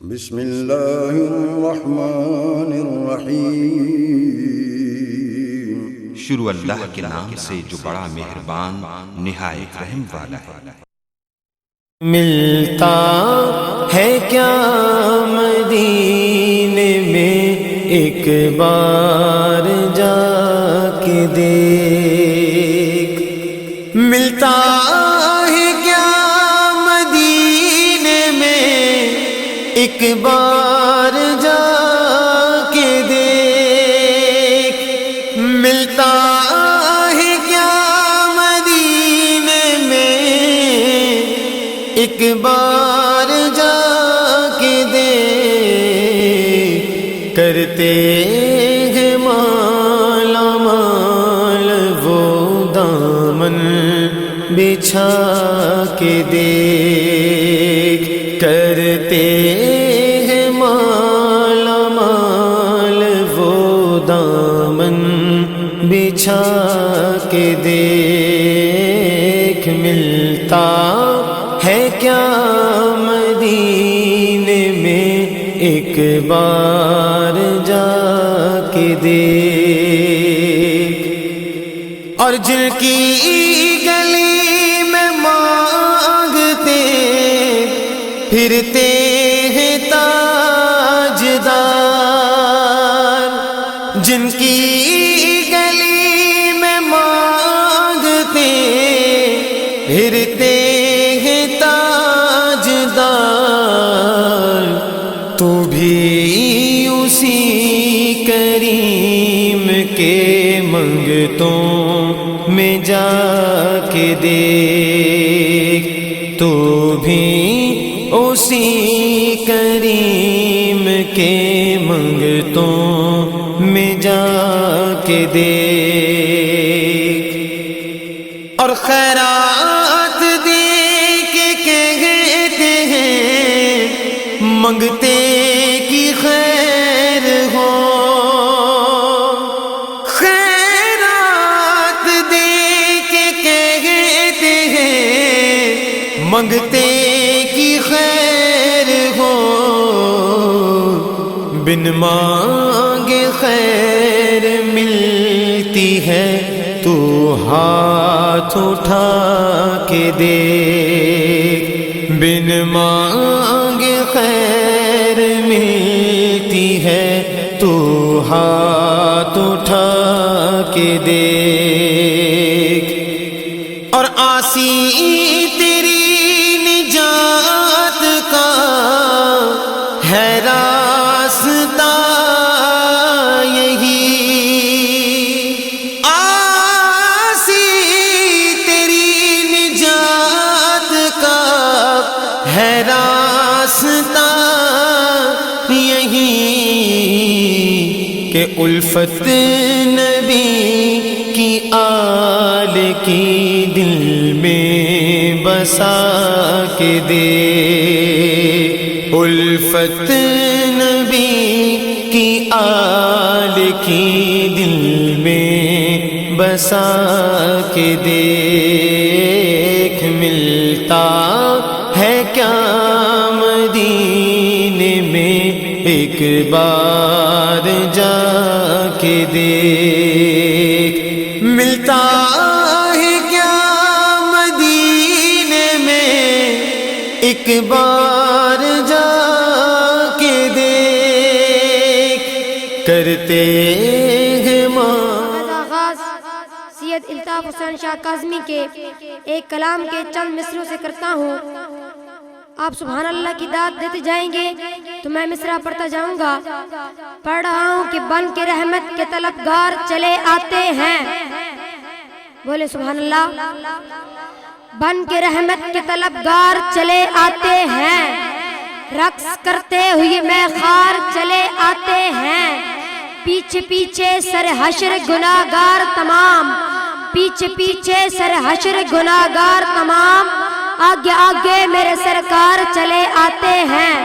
بسم اللہ الرحمن الرحیم۔ شروع اللہ کے نام سے جو بڑا مہربان نہایت رحم والا ہے۔ ملتا ہے کیا مدینے میں ایک بار جا کے دیکھ، ملتا ہے کیا مدینے میں ایک بار جا کے دیکھ، ملتا ہے کیا مدینے میں ایک بار جا کے دیکھ، کرتے ہیں مالا مال وہ دامن بچھا کے دیکھ، کرتے ہیں مالا مال وہ دامن بچھا کے دیکھ، ملتا ہے کیا مدینے میں ایک بار جا کے دیکھ، اور جن کی گلی میں مانگتے پھرتے ہیں تاجدار، جن کی گلی میں مانگتے پھرتے ہیں تاجدار، تو بھی اسی کریم کے منگتوں میں جا کے دیکھ، تو بھی اسی کریم کے منگتوں میں جا کے دیکھ، اور خیرات دے کے کہتے ہیں منگتے کی خیر ہو، خیرات دے کے کہتے ہیں منگتے کی خیر ہو، بن مانگے خیر ملتی ہے تو ہاتھ اٹھا کے دیکھ، بن مانگے خیر ملتی ہے تو ہاتھ اٹھا کے دیکھ، اور آسی تیری نجات کا ہے راستہ یہی، آسی تیری نجات کا ہے راستہ یہی، کہ الفت نبی کی آل کی دل میں بسا کے دے، الفت نبی کی آل کی دل میں بسا کے دیکھ، ملتا ہے کیا مدینے میں ایک بار جا کے دیکھ، ملتا ہے کیا مدینے میں ایک بار جا کے دیکھ، کرتے ہیں آغاز سید الطاف حسین شاہ کاظمی کے ایک کلام کے چند مصروں سے کرتا ہوں۔ آپ سبحان اللہ کی داد دیتے جائیں گے تو میں مصرع پڑھتا جاؤں گا۔ پڑھ رہا ہوں کہ بن کے رحمت کے طلبگار چلے آتے ہیں، بولے سبحان اللہ۔ بن کے رحمت کے طلبگار چلے آتے ہیں، رقص کرتے ہوئے میں خار چلے آتے ہیں، پیچھے پیچھے سر حشر گناہگار تمام، پیچھے پیچھے سر حشر گناہگار تمام، آگے آگے میرے سرکار چلے آتے ہیں۔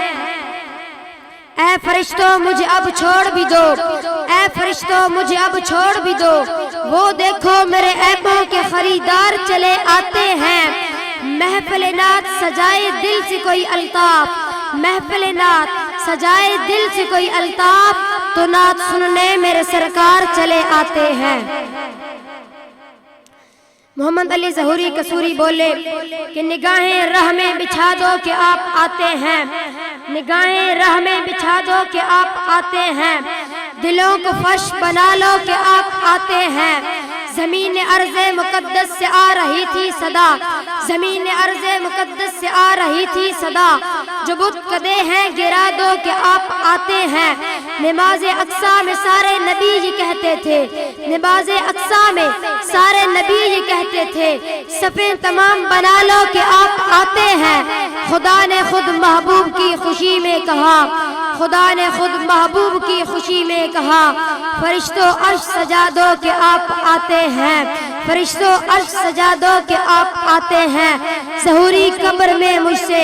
اے فرشتوں مجھے اب چھوڑ بھی دو، اے فرشتوں مجھے اب چھوڑ بھی دو، وہ دیکھو میرے عیبوں کے خریدار چلے آتے ہیں۔ محفل نعت سجائے دل سے کوئی الطاف، محفل نعت سجائے دل سے کوئی الطاف تو نعت سننے میرے سرکار چلے آتے ہیں۔ محمد علی ظہوری قصوری بولے کہ نگاہیں راہ میں بچھا دو کہ آپ آتے ہیں، نگاہیں راہ میں بچھا دو کہ آپ آتے ہیں، دلوں کو فرش بنا لو کہ آپ آتے ہیں۔ زمین ارض مقدس سے آ رہی تھی صدا، زمین ارض مقدس سے آ رہی تھی صدا، جو بت کدے ہیں گرا دو کہ آپ آتے ہیں۔ نماز اقصیٰ میں سارے نبی یہ کہتے تھے، نماز اقصیٰ میں سارے نبی یہ کہتے تھے، صفیں تمام بنا لو کہ آپ آتے ہیں۔ خدا نے خود محبوب کی خوشی میں کہا، خدا نے خود محبوب کی خوشی میں کہا، فرشتوں عرش سجا دو کہ آپ آتے ہیں، فرشتوں عرش سجا دو کہ آپ آتے ہیں۔ ظہوری قبر میں مجھ سے،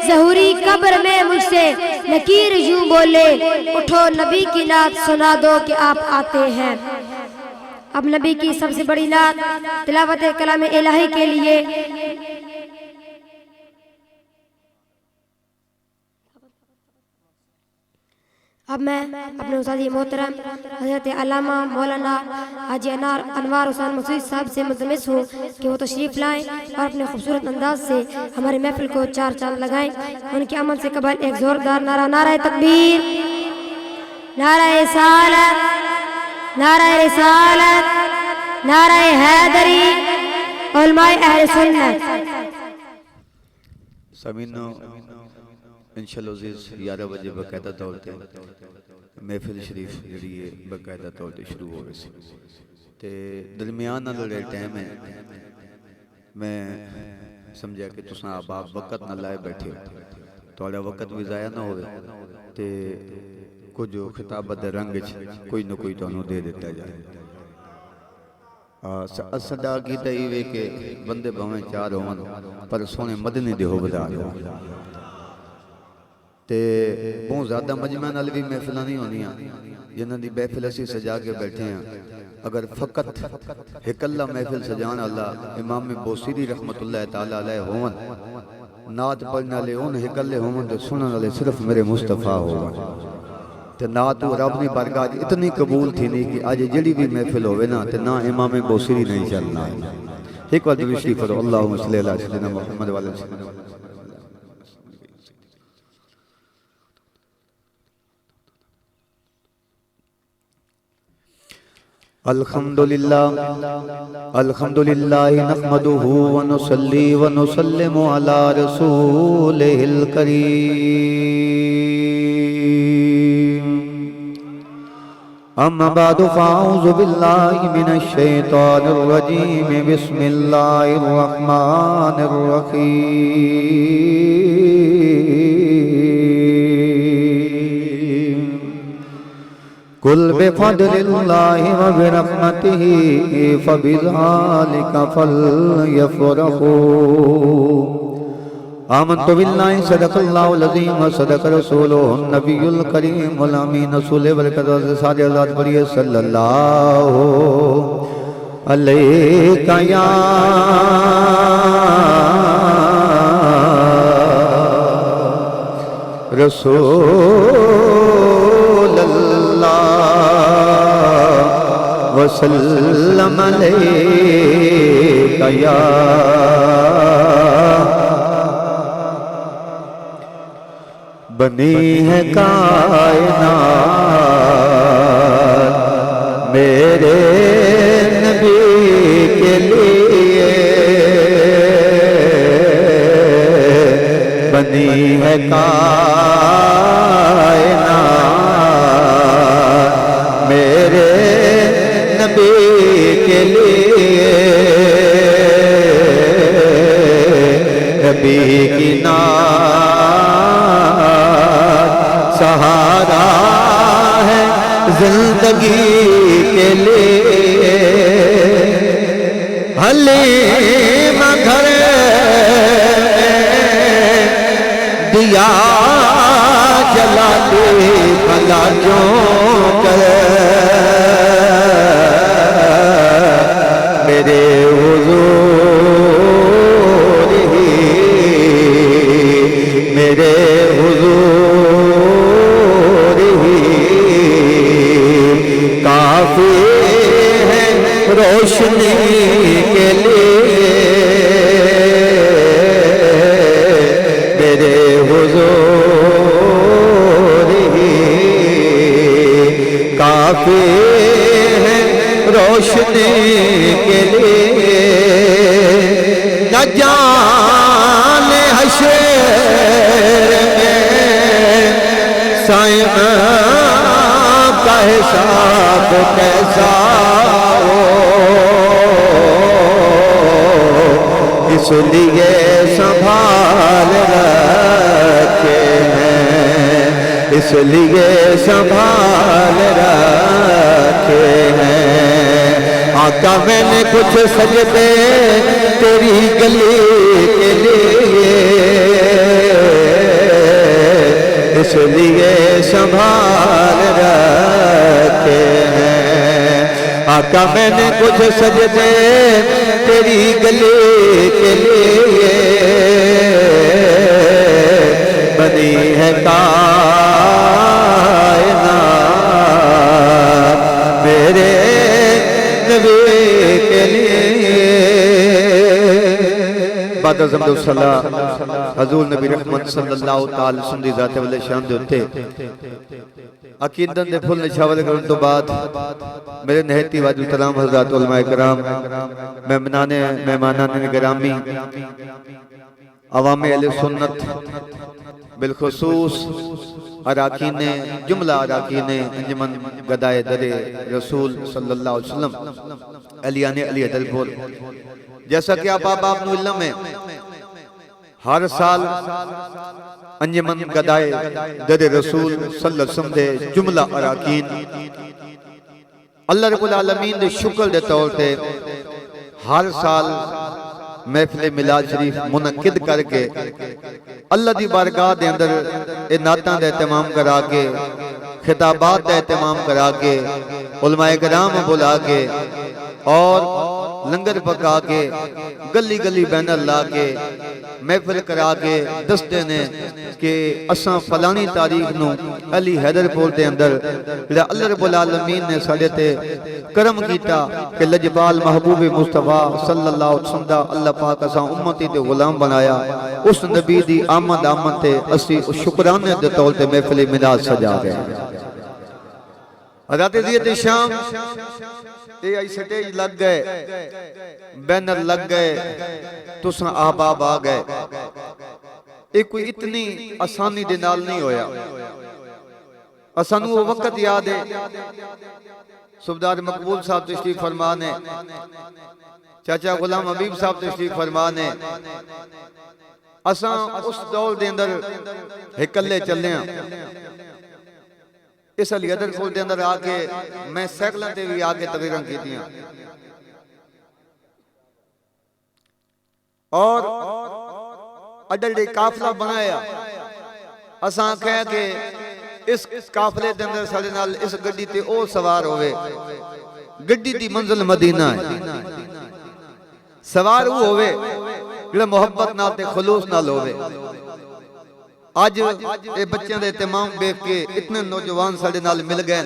ظہوری قبر میں مجھ سے نکیر یوں بولے، اٹھو نبی کی نعت سنا دو کہ آپ آتے ہیں۔ اب نبی کی سب سے بڑی نعت تلاوت کلام الہی کے لیے اب میں اپنے استاد محترم حضرت علامہ مولانا حاجی انوار حسین مسعود صاحب سے ملتمس ہوں کہ وہ تشریف لائیں اور اپنے خوبصورت انداز سے ہمارے محفل کو چار چاند لگائیں۔ ان کے عمل سے قبل ایک زوردار نعرہ، نعرہ تکبیر، نعرہ رسالت، نعرہ رسالت، نعرہ حیدری، علماء اہل سنت۔ سامعینو انشاءاللہ عزیز 11 بجے باقاعدہ طور تے محفل شریف جڑی ہے باقاعدہ طور تے شروع ہو گئی تے درمیان نال جڑا ٹائم ہے میں سمجھا کہ تساں آپ وقت نہ لائے بیٹھے ہو، تہاڈا وقت بھی ضائع نہ ہوئے تے کچھ خطابت دے رنگ کوئی نہ کوئی تانوں دے دیتا جائے۔ صدا کیتا ہی وے کہ بندے بھویں چار ہون پر سونے مدنی دے ہو بدا دو تے بہت زیادہ مجمع نال بھی محفلہ نہیں ہونیاں جنہاں دی محفل اسی سجا کے بیٹھے ہیں۔ اگر فقط ایک اللہ محفل سجان اللہ امام بوسیری رحمت اللہ تعالیٰ علیہ ہون، نعت پڑھنے والے ان ایک اللہ ہون تے سنن والے صرف میرے مصطفیٰ ہون تے نعت رب نے برکات اتنی قبول تھی نہیں کہ آج جڑی بھی محفل ہوئے نا تے نا امام بوسیری نہیں چلنا ہے۔ ایک وقت رشتی فرو اللہم صلی اللہ علیہ وسلم محمد والے وسلم۔ الحمدللہ الحمدللہ نحمدہ ونصلی ونسلم علی رسولہ الکریم، اما بعد فاعوذ باللہ من الشیطان الرجیم، بسم اللہ الرحمن الرحیم۔ قل بفضل اللہ وبرحمتہ فبذلک فلیفرحوا، آمنت باللہ صدق اللہ العظیم وصدق رسولہ النبی الکریم الامین۔ رسول برکت سارے اللہ پڑھیے صلی اللہ علیہ یا رسول اللہ وسلم علیہ یا بنی ہے کائنات میرے نبی کے لیے، بنی ہے کائنات میرے نبی کے لیے، نبی کی نعت سہارا ہے زندگی کے لیے، حلیم گھر دیا جلاتے بھلا کیوں کر، میرے حضور ہی، میرے حضور روشنی کے لیے میرے حضور ہی کافی ہے روشنی کے لیے نہ جانے حشر میں سائیں کا حساب کیسا ہو، اس لیے سنبھال رکھے ہیں، اس لیے سنبھال رکھے ہیں۔ آقا میں نے کچھ سجدے تیری گلی کے لیے اس لیے سنبھال رکھے ہیں۔ آقا میں نے کچھ سجدے تیری گلی کے لیے بنی ہے کائنات میرے نبی کے لیے۔ بعد از حمد و صلاح حضور نبی رحمت صلی اللہ تعالی سندی ذات والے شان دے ہوتے عقیدت دے پھل نشاور کرن تو بعد میرے نہایتی واجب الکلام حضرات علماء کرام، مہمانان گرامی، عوام اہل سنت، بالخصوص اراکین جملہ اراکین انجمن گدائے در رسول صلی اللہ علیہ وسلم علیان علی حیدر پور، جیسا کہ آپ نو علم ہے ہر سال انجمن گدائے در رسول صلی اللہ علیہ وسلم دے جملہ اراکین اللہ رب العالمین دے شکر دے طور تے ہر سال محفل میلاد شریف منعقد کر کے اللہ دی بارگاہ دے اندر نعتاں دا اہتمام کرا کے خطابات دا اہتمام کرا کے علماء کرام بلا کے اور لنگر پکا کے گلی گلی بینر لا کے محفل کرا کے دستے نے کہ اساں فلانی تاریخ نو علی حیدر پور دے اندر اللہ رب العالمین نے ساڈے تے کرم کیتا کہ لجبال محبوب مصطفیٰ صلی اللہ علیہ وسلم دا اللہ پاک اساں امتی تے غلام بنایا، اس نبی دی آمد تے اسی شکرانے دے طور تے محفل میلاد سجا گئے۔ رات دیت شام اے آئی سٹیج لگ گئے، بینر لگ گئے، تساں احباب آ گئے۔ ایک کوئی اتنی آسانی دے نال نہیں ہویا۔ اسانو وہ وقت یاد ہے صوبیدار مقبول صاحب تشریف فرمانے، چاچا غلام حبیب صاحب تشریف فرمانے، اساں اس دور دے اندر ہکلے چلے ہیں۔ اس علی حیدر پور دے اندر آگے میں سیکلوں تے بھی آگے تقریراں کیتیاں اور اڈلڈے قافلہ بنایا۔ اساں کہہ کہ اس قافلے دے اندر ساڈے نال اس گڈی تے او سوار ہوئے، گڈی دی منزل مدینہ ہے، سوار وہ ہوئے جڑا محبت نال تے خلوص نال ہوئے۔ آج اے بچیاں دے اہتمام دیکھ کے اتنے نوجوان ساڈے نال مل گئے،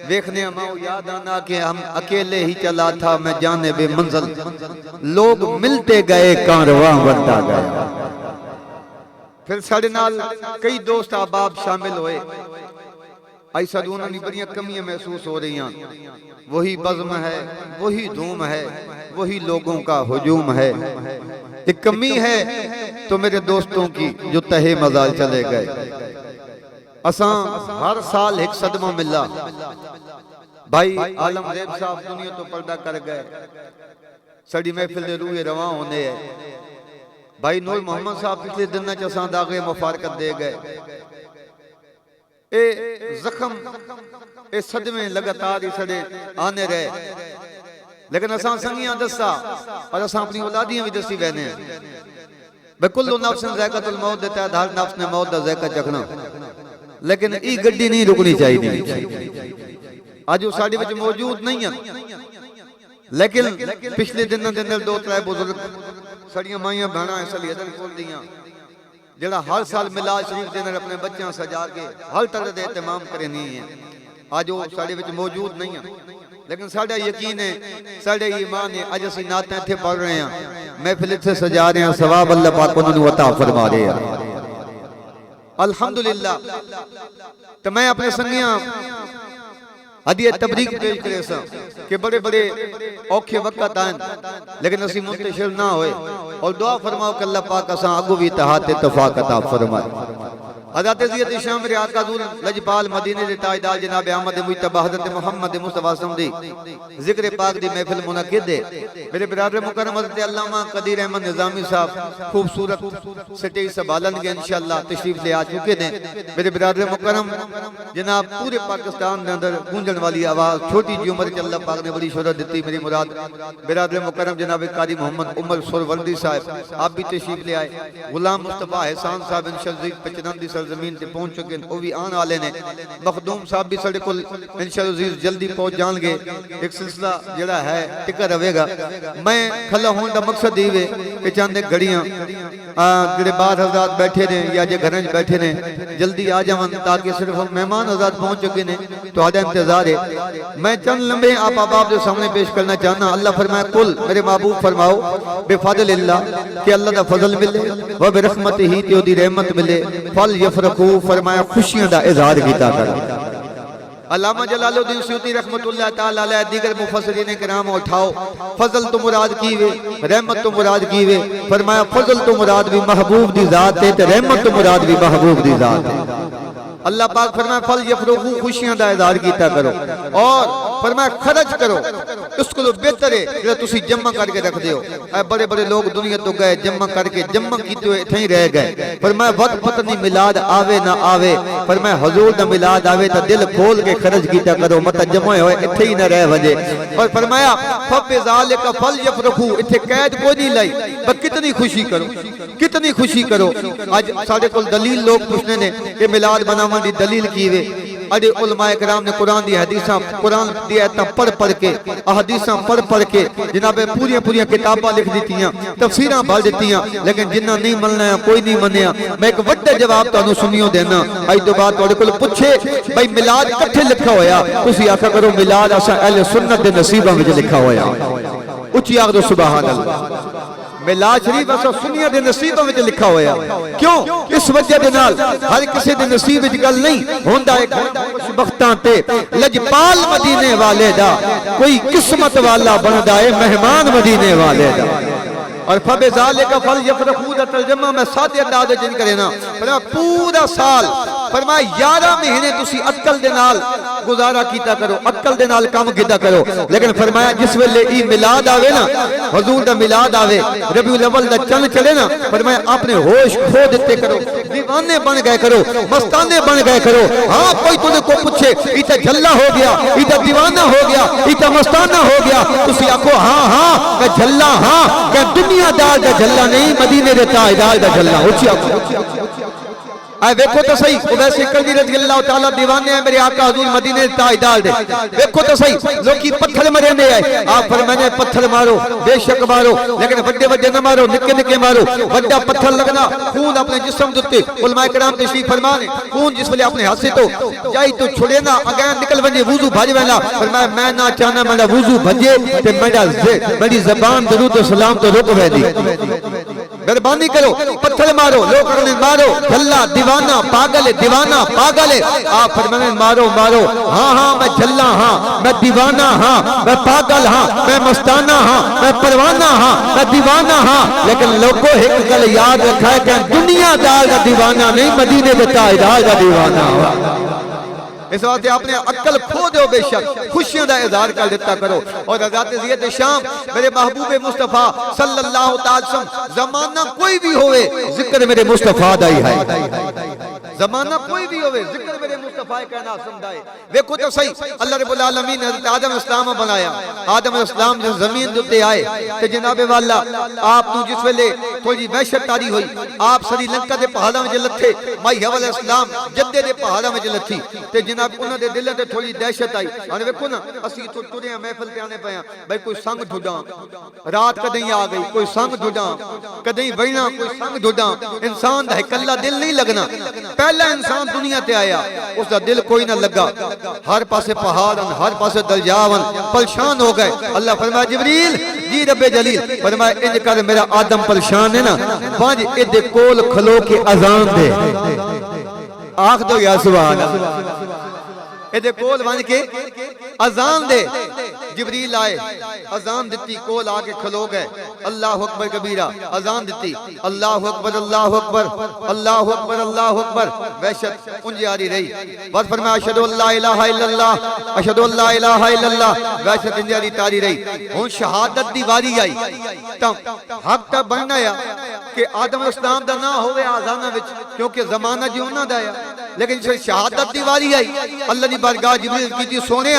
دیکھنے ہمیں یاد آنا کہ ہم اکیلے ہی چلا تھا میں جانے بے منزل، لوگ ملتے گئے کارواں بنتا گیا۔ پھر ساڈے نال کئی دوست احباب شامل ہوئے، آئی سادونہ نے بڑی کمیاں محسوس ہو رہی ہیں، وہی بزم ہے، وہی دھوم ہے، وہی لوگوں کا ہجوم ہے۔ ایک کمی ہے تو میرے دوستوں کی جو تہے مزال چلے گئے۔ اساں ہر سال ایک صدمہ ملا، بھائی عالم ریب صاحب دنیا تو پردہ کر گئے، سڑی محفل دے روح رواں ہونے ہے۔ بھائی نور محمد صاحب پچھلے دن نہ چساں داغے مفارقت دے گئے۔ اے زخم اے صدمے لگاتار ہی سڑے آنے رہے، لیکن اساں سنگیاں دسا اور اساں اپنی اولادیاں بھی دسی بہنے ہیں۔ بکل نفس ذائقۃ الموت دیتا ہے، ہر نفس نے موت دا ذائقہ چکھنا، لیکن ای گڈی نہیں رکنی چاہیے۔ آج وہ ساڑی وچ موجود نہیں ہیں، لیکن پچھلے دن اندر دو ترائے بزرگ سڑیاں مائیاں بہنا اس علی حیدر پور دیاں جڑا ہر سال میلاد شریف دے اندر اپنے بچیاں سجا کے ہر طرح دے اہتمام کرے نہیں ہیں، آج وہ ساڑی وچ موجود نہیں ہیں۔ لیکن ساڑھا یقین ہے ساڑھا ایمان ہے اج اسی نعتیں تھے پڑھ رہے ہیں محفل سے سجا رہے ہیں ثواب اللہ پاک انہوں نے عطا فرما رہے ہیں الحمدللہ تو میں اپنے سنگیاں ہدیہ تبریک پیش کرے سا کہ بڑے بڑے اوکھے وقت آئیں لیکن اسی منتشر نہ ہوئے اور دعا فرماؤ کہ اللہ پاک اساں اگو بھی اتحاد اتفاق عطا فرمائے حضرت عزیت شام میرے آقا حضور لجپال مدینے دے تاجدار جناب احمد مجتبی حضرت محمد مصطفیٰ صلی اللہ علیہ وسلم دی ذکر پاک دی محفل منعقد ہے میرے برادر مکرم حضرت علامہ قدیر احمد نظامی صاحب خوبصورت سٹیج سنبھالن گے انشاءاللہ تشریف لے آ چکے ہیں میرے برادر مکرم جناب پورے پاکستان دے اندر گونجن والی آواز چھوٹی جی عمر چ اللہ پاک نے بڑی شہرت دیتی میری مراد برادر مکرم جناب قاری محمد عمر سورورندی صاحب آپ بھی تشریف لے آئے غلام مصطفیٰ احسان صاحب انشاءاللہ پچنندی زمین تے پہنچ چکے ہیں وہ بھی آن والے نے مخدوم صاحب بھی سڑے کل انشاءاللہ جلدی پہنچ جان گے ایک سلسلہ جڑا ہے ٹکا رہے گا میں کھلا ہون دا مقصد ہی ہے کہ چاند ایک گھڑیاں جڑے بعد حضرات بیٹھے نے یا جے گھریں بیٹھے نے جلدی آ جاؤں تاکہ صرف مہمان حضرات پہنچ چکے نے تو آدھا انتظار ہے میں چند لمبے آپ احباب کے سامنے پیش کرنا چاہنا اللہ فرمایا کل میرے محبوب فرماؤ بفضل اللہ کہ اللہ دا فضل ملے و برحمت ہی تیو دی رحمت ملے فل یفرقو فرمایا خوشیاں دا اظہار کیتا کرو علامہ جلال الدین سیوطی رحمت اللہ تعالی علیہ دیگر مفسرین کرام اٹھاؤ فضل تو مراد کیوے رحمت تو مراد کیوے فرمایا فضل تو مراد بھی محبوب دی ذات ہے تے رحمت تو مراد بھی محبوب دی ذات ہے اللہ پاک فرمایا فل یفرقو خوشیاں دا اظہار کیتا کرو اور فرمایا خرچ کرو اس کو بہتر ہے کہ تسی جمع کر کے رکھ دیو اے بڑے بڑے لوگ دنیا تو گئے جمع کر کے جمع کیتے ہوئے اتھے ہی رہ گئے فرمایا وقت پتہ نہیں میلاد آوے نہ آوے فرمایا حضور دا میلاد آوے تا دل کھول کے خرچ کیتا کرو مت جمع ہوئے اتھے ہی نہ رہ وجے اور فرمایا فبذالک فلیفرحوا اتھے قید کوئی نہیں لائی بس کتنی خوشی کرو آج ساڑھے کل دلیل لوگ پوچھنے نے کہ میلاد بناون دی دلیل کیوے اڑے علماء کرام نے قرآن دی حدیثاں قرآن دی آیتاں پڑھ کے احادیثاں پڑھ کے جناب پوریاں کتاباں لکھ دیتیاں تفسیراں بھال دیتیاں لیکن جنہاں نہیں مننا ہے کوئی نہیں منیا میں ایک وڈا جواب تانوں سنیو دینا اج تو بعد تواڈے کول پوچھے بھائی میلاد کتھے لکھا ہویا تسی آکھا کرو میلاد اساں اہل سنت دے نصیباں وچ لکھا ہویا اچھی آکھ دو سبحان اللہ میلاد شریف اسا سنیاں دے نصیباں وچ لکھا ہویا کیوں اس وجہ دے نال ہر کسی دے نصیب وچ گل نہیں ہوندا ایک خوشبختاں تے لجپال مدینے والے دا کوئی قسمت والا بندا ہے مہمان مدینے والے دا اور فبذالک فلیفرحوا دا ترجمہ میں سادے انداز وچ کرے نا پورا سال فرمایا 11 مہینے تسی عقل دے نال گزارا کیتا کرو عقل دے نال کام کیتا کرو لیکن فرمایا جس ویلے ای میلاد آوے نا حضور دا میلاد آوے ربیع الاول دا چند چلے نا فرمایا اپنے ہوش کھو دیتے کرو دیوانے بن گئے کرو مستانے بن گئے کرو ہاں کوئی تو کو پوچھے ایتا جھلا ہو گیا ایتا دیوانہ ہو گیا ایتا مستانہ ہو گیا تسی آکھو ہاں کہ جھلا ہاں کہ دنیا دار دا جھلا نہیں مدینے دے تاجدار دا جھلا اچھی آکھو اے ویکھو تو صحیح ویسے کلبی رضی اللہ تعالیٰ دیوانے ہیں میرے آقا حضور مدینے تاجدار دے ویکھو تو صحیح لوگی پتھر مرے نے آئے آپ فرمانے پتھر مارو بے شک مارو لیکن وڈے نہ مارو نکے مارو وڈا پتھر لگنا خون اپنے جسم دتے علماء کرام تشریف فرمانے خون جس ویلے اپنے ہاتھ سے تو جائی تو چھڑے نا اگے نکل ونجے وضو بھج وینا فرمایا میں نہ چاہنا میرا وضو بھجے تے میری زبان درود و سلام تو رک ویندی مہربانی کرو پتھر مارو لوگ کرنے مارو جھلا دیوانہ پاگل ہے آپ فرمانے مارو ہاں میں جھلا ہاں میں دیوانہ ہاں میں پاگل ہاں میں مستانہ ہاں میں پروانہ ہاں میں دیوانہ ہاں لیکن لوگوں ایک گل یاد رکھا ہے کہ دنیا دار کا دیوانہ نہیں مدینے کے تاجدار کا دیوانہ ہوا اس واسطے اپنے عقل کھو دو بے شک خوشیوں دا اظہار کر دیتا کرو اور حضرت زید شام میرے محبوب مصطفیٰ صلی اللہ تعالی وسلم زمانہ کوئی بھی ہوئے ذکر میرے مصطفیٰ دا ہی ہے زمانہ کوئی بھی ہوئے ذکر میرے مصطفیٰ کہنا سمجھائے ویکھو تو صحیح اللہ رب العالمین نے حضرت آدم اسلام بنایا آدم اسلام جب زمین دوتے آئے تو جناب والا آپ نو جس ویلے تھوڑی وحشت تاری ہوئی آپ سری لنکا دے پہاڑاں وچ لتھے مائی حول اسلام جد جدے دے پہاڑاں وچ لتھی تے جناب انہاں دے دلاں تے تھوڑی دہشت آئی ہن ویکھو نا اسی تو ٹرے محفل تے آنے پئے بھئی کوئی سنگ ڈھڈاں رات کدیں آ گئی کوئی سنگ ڈھڈاں کدیں وینا کوئی سنگ ڈھڈاں انسان دا اکلا دل نہیں لگنا پہلا انسان دنیا تے آیا اس دا دل کوئی نہ لگا ہر پاسے پہاڑن ہر پاسے دریاون پریشان ہو گئے اللہ فرمایا جبریل جی رب جلیل فرمایا انج کر میرا آدم پریشان ہے نا وانج ادے کول کھلو کے اذان دے آخ دو یا سبحان اللہ ادے کول وانج کے اذان دے جبریل آئے اذان دیتی کول آکے کھلو گئے اللہ اکبر کبیرہ اذان دیتی اللہ اکبر اللہ اکبر اللہ اکبر اللہ اکبر وحشت انجی آری رہی بس فرمایا اشہدو اللہ الہ الا اللہ اشہدو اللہ الہ الا اللہ وحشت انجی آری تاری رہی ہون شہادت دی واری آئی تم حق تا بننا یا کہ آدم علیہ السلام دا نہ ہوئے آزانہ وچ کیونکہ زمانہ جو نہ دایا لیکن جس شہادت دی واری آئی اللہ دی بارگاہ جبریل کی تھی سونے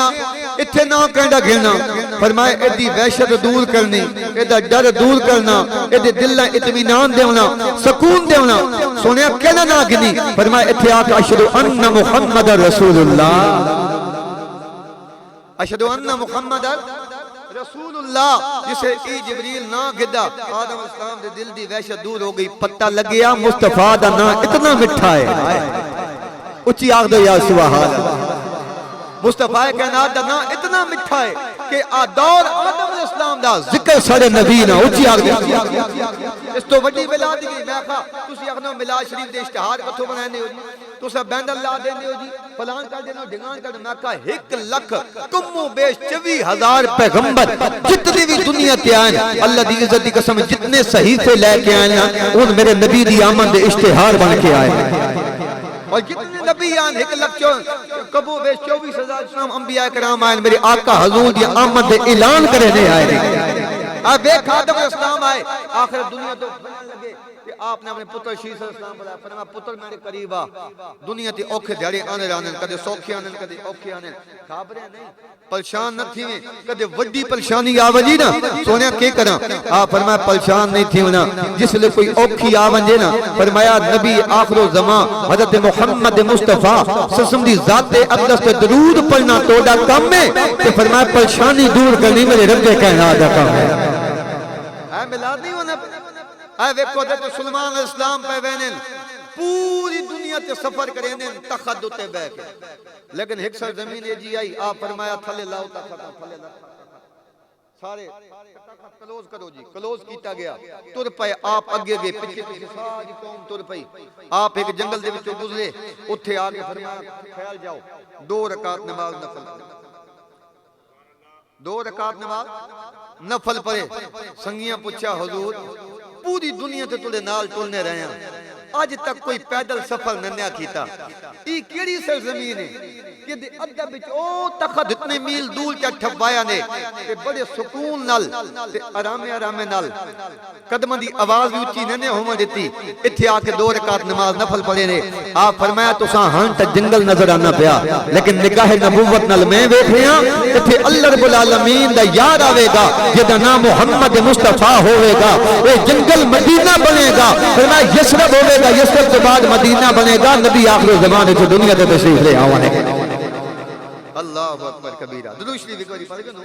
اتھے نہ کہنڈا گھرنا فرمائے ادھی وحشت دور کرنی ادھا ڈر دور کرنا ادھے دل نہ اطمینان دیونا سکون دیونا سونے کہنا نہ گنی فرمائے اتھے آکا اشہدو ان محمد رسول اللہ اشہدو ان محمد رسول اللہ جسے ای جبریل نہ گدا آدم علیہ السلام دے دل دی وحشت دور ہو گئی پتہ لگیا مصطفیٰ دا نا اتنا مٹھا ہے اچھی آگ دو یا سبحان اللہ مصطفیٰ کائنات دا نا اتنا مٹھا ہے کہ دور آدم علیہ السلام دا ذکر سارے نبی نا اچھی آگ دو اس تو وڈی ملاد دی گئی میں کہا تسی اخنو ملاد شریف دے اشتہار کتھو بنائے ہو جی تو سب بین اللہ دینے ہو جی فلان کر دینا ڈھنگان کر دینا میں کہا 1 لکھ کمو بیش 24,000 پیغمبر جتنی بھی دنیا تے آئیں اللہ دی عزت دی قسم جتنے صحیفے لے کے آئیں ان میرے نبی دی آمد دے اشتہار بن کے آئے اور جتنے نبی آن 1 لکھ کبو بیش 24,000 اسلام انبیاء کرام آئے میرے آقا حضور دی آمد دے اعلان کرنے آئے اب ایک آدم علیہ السلام آئے آخر دنیا تو بنانے لگے کہ آپ نے اپنے پتر شیس علیہ السلام بلایا فرمایا پتر میرے قریب آ دنیا تے اوکھے دھڑے آنے رہنے کدے سوکھے آنے کدے اوکھے آنے خابرے نہیں پریشان نہ تھی میں کدے وڈی پریشانی آوجی نا سونے کے کرا آپ فرمایا پریشان نہیں تھی نا جس لئے کوئی اوکھی آونجے نا فرمایا نبی آخر و زمان حضرت محمد مصطفیٰ سسم دی ذات اقدس تے درود پڑھنا توڑا کم میں کہ فرمایا پریشانی دور کرنی میرے رب کائنات کا کام ہے اے ملاد نہیں ہونا اے ویکھو تے سلمان علیہ السلام پہ وینن پوری دنیا تے سفر کریں تخت تے بیٹھ لیکن ایک سر زمین جی آئی آپ فرمایا تھلے لاؤ تخت تھلے لاؤ سارے کلوز کرو جی کلوز کیتا گیا تر پائے آپ اگے گئے پیچھے پیچھے ساری قوم تر پئی آپ ایک جنگل دے وچوں گزرے اوتھے آ کے فرمایا خیال جاؤ 2 رکعت نماز نفل 2 رکعت نماز نفل پڑھے سنگیاں پوچھا حضور پوری دنیا تے تلے نال ٹلنے رہے ہیں آج تک کوئی پیدل سفر نہ کیتا ای کیڑی سرزمین ہے کہ ادھا بچ او تخت اتنے میل دور کیا ٹھپایا نے کہ بڑے سکون نال تے آرامے نال قدمہ دی آواز بھی اچھی نہ ہوما دیتی اتھے آ کے 2 رکعت نماز نفل پڑھے نے آپ فرمایا تساں ہن تے جنگل نظر آنا پیا لیکن نگاہ نبوت نال میں ویکھ رہا اتھے اللہ رب العالمین دا یاد آوے گا جدا نام محمد مصطفیٰ ہوے گا اے جنگل مدینہ بنے گا فرمایا یثرب ہوے گا یثرب کے بعد مدینہ بنے گا نبی آخر زمانے سے دنیا تے تشریف لے آوانے اللہ اکبر کبیرہ درود شریف ایک باری پڑھ گئے نو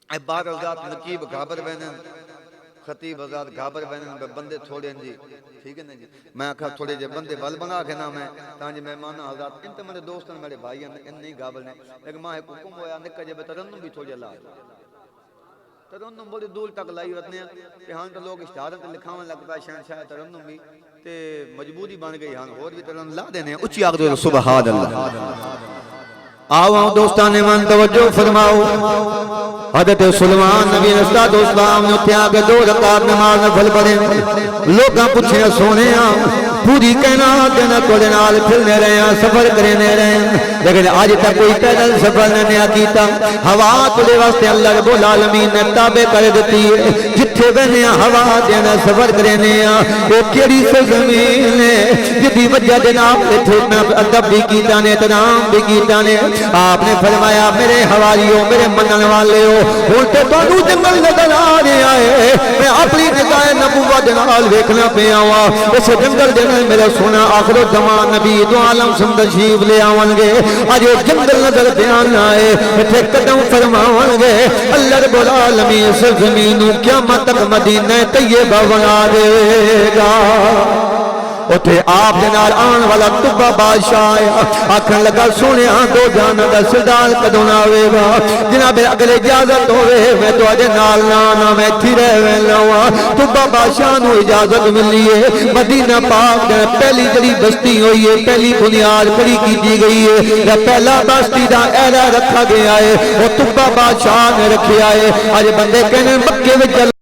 اے بار اوزاد نقیب گھابر بینن خطیب آزاد گھابر بینن بندے تھوڑے ہیں جی ٹھیک ہے نا جی میں کہا تھوڑے جے بندے بل بنا کے نا میں تانجے مہمان آزاد انت میرے دوستن میرے بھائی ہیں ان نہیں گھابر نے لیکن ماں ایک حکم ہویا نکا جے ترنم بھی تھوڑے لا ترنم بڑی دور تک لائی رہتے ہیں کہ ہاں تو لوگ اشتہارت لکھاون لگ پا شہنشاہ ترنم بھی تے مجبوری بن گئی ہاں اور بھی ترنم لا دینے ہیں اچھی آگ دو سبحان اللہ آؤ دوستان من توجہ فرماؤ حضرت سلمان نبی علیہ السلام نے اتھے آگے 2 رکعت نماز نفل پڑھے لوگاں پوچھے سونے پوری کائنات دے کولے نال پھرنے رہے ہیں سفر کرنے رہے ہیں لیکن آج تک کوئی پیدل سفر نہیں کیتا ہوا تلے واسطے اللہ رب العالمین نے تابع کر دیتی ہے جتھے بہنے ہوا دینا سفر کرنے اے کیڑی سرزمین ہے جدی وجہ دے نال ایتھے ادب بھی کیتا نے احترام بھی کیتا نے آپ نے فرمایا میرے حواریوں میرے منن والےو ہن تے تانوں جنگل نظر آ رہا ہے میں اپنی نگاہ نبوت نال ویکھنا پیا وا اس جنگل دے میرا سونا آخر الزمان نبی دو عالم سمند تشریف لے آون گے اج جنگل نظر بیان آئے ایتھے قدم فرماون گے اللہ رب العالمین اس زمین نو قیامت تک مدینہ طیبہ بنا دے گا اتے آپ جنال آن والا طبہ بادشاہ آیا آکھن لگا سونے دو جانا دا سردار کدوں آوے گا جناب اگر اجازت ہوئے میں تو اجے نال نانا میں تھی رہ ویلا طبہ بادشاہ نو اجازت ملی ہے مدینہ پاک دے پہلی جڑی بستی ہوئی ہے پہلی بنیاد کھڑی کی گئی ہے یا پہلا بستی دا اعلان رکھا گیا ہے وہ طبہ بادشاہ نے رکھیا ہے اج بندے کہنے مکے وچ